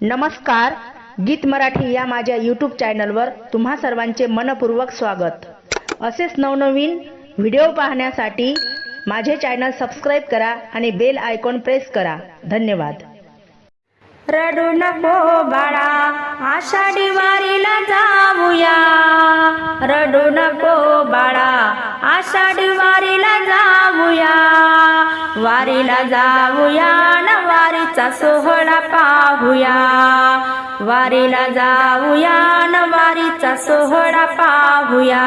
नमस्कार, गीत मराठी या माझ्या यूट्यूब चॅनलवर तुम्हा सर्वांचे मनपूर्वक स्वागत। असेच नवनवीन व्हिडिओ पाहण्यासाठी माझे चॅनल सबस्क्राइब करा आणि बेल आयकॉन प्रेस करा। धन्यवाद। रडू नको बाळा, आषाढी वारीला जाऊया। रडू नको बाळा, आषाढी वारीला जाऊया। वारीला जाऊया न वारीचा सोहळा पाहूया। वारीला जाऊया न वारीचा सोहळा पाहूया।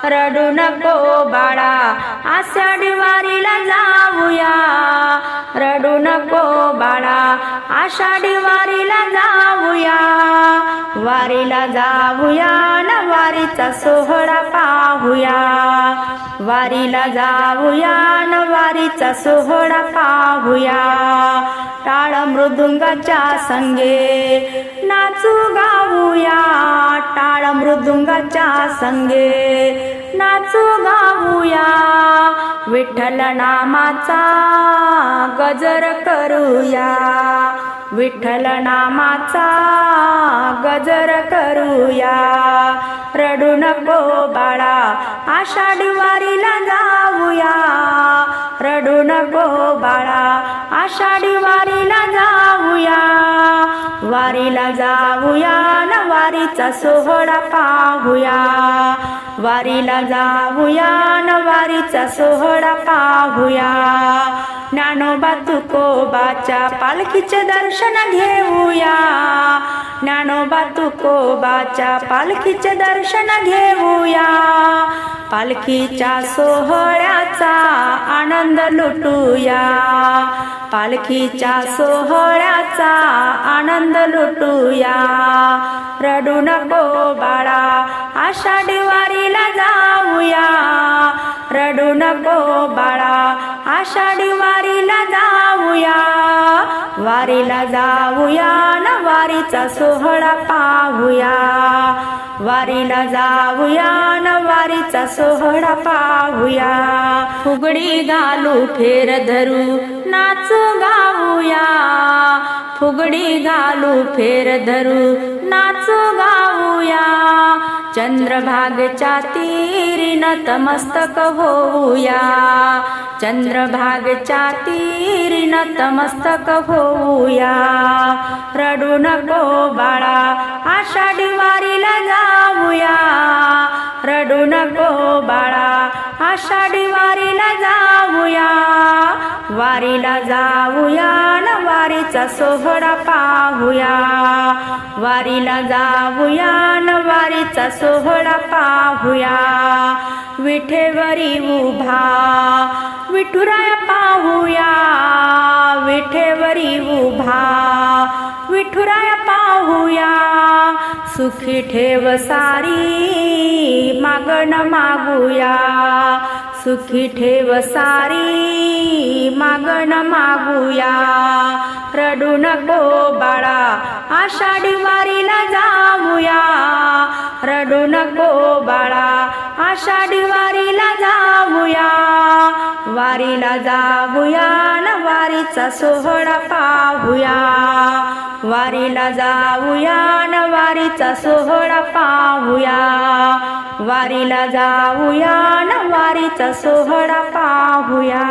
रडू नको बाळा, आषाढी वारीला जाऊया। रडू नको बाळा, आषाढी वारीला जाऊया। वारीला जाऊया न वारीचा सोहळा पाहूया। वारीला जाऊया न वारीचा सोहळा पाहूया। टाळ मृदुंगाच्या संगे नाचू गाऊया। टाळ मृदुंगाच्या संगे नाचू गाऊया। विठ्ठल नामाचा गजर करूया। विठ्ठल नामाचा गजर करूया। रडू नको बाळा, आषाढी वारीला जाऊया। रडू नको बाळा, आषाढी वारीला जाऊया। वारीला जाऊया न वारीचा सोहळा पाहूया। वारीला जाऊया न वारीचा सोहळा पाहूया। ज्ञानोबा तुकोबाच्या पालखीचे दर्शन घेऊया। ज्ञानोबा तुकोबाच्या पालखीचे दर्शन घेऊया। पालखीच्या सोहळ्याचा आनंद लुटूया। पालखीच्या सोहळ्याचा आनंद लुटूया। रडू नको बाळा, आषाढी वारीला जाऊया। रडू नको बाळा, आषाढी वारीला जाऊया। वारीला जाऊया न वारीचा सोहळा पाहूया। वारीला जाऊया न वारीचा सोहळा पाहूया। फुगडी घालू फेर धरू नाचू गाऊया। फुगडी घालू फेर धरू नाचू गाऊया। चंद्रभागेच्या तीरी नतमस्तक होऊया। चंद्रभागेच्या तीरी नतमस्तक होऊया। रडू नको बाळा, आषाढी वारीला जाऊया। रडू नको बाळा, आषाढी वारीला जाऊया। वारीला जाऊया न वारीचा सोहळा पाहूया। वारीला जाऊया न वारीचा सोहळा पाहूया। विठेवरी उभा विठुराया पाहूया। विठेवरी उभा विठुराया पाहूया। सुखी ठेव सारी मागण मागूया। सुखी ठेव सारी मागण मागूया। रडू नको बाळा, आषाढी वारीला जाऊया। रडू नको बाळा, आषाढी वारीला जाऊया। वारीला जाऊया न वारीचा सोहळा पाहूया। वारीला जाऊया न वारीचा सोहळा पाहूया। वारीला जाऊया न वारीचा सोहळा पाहूया।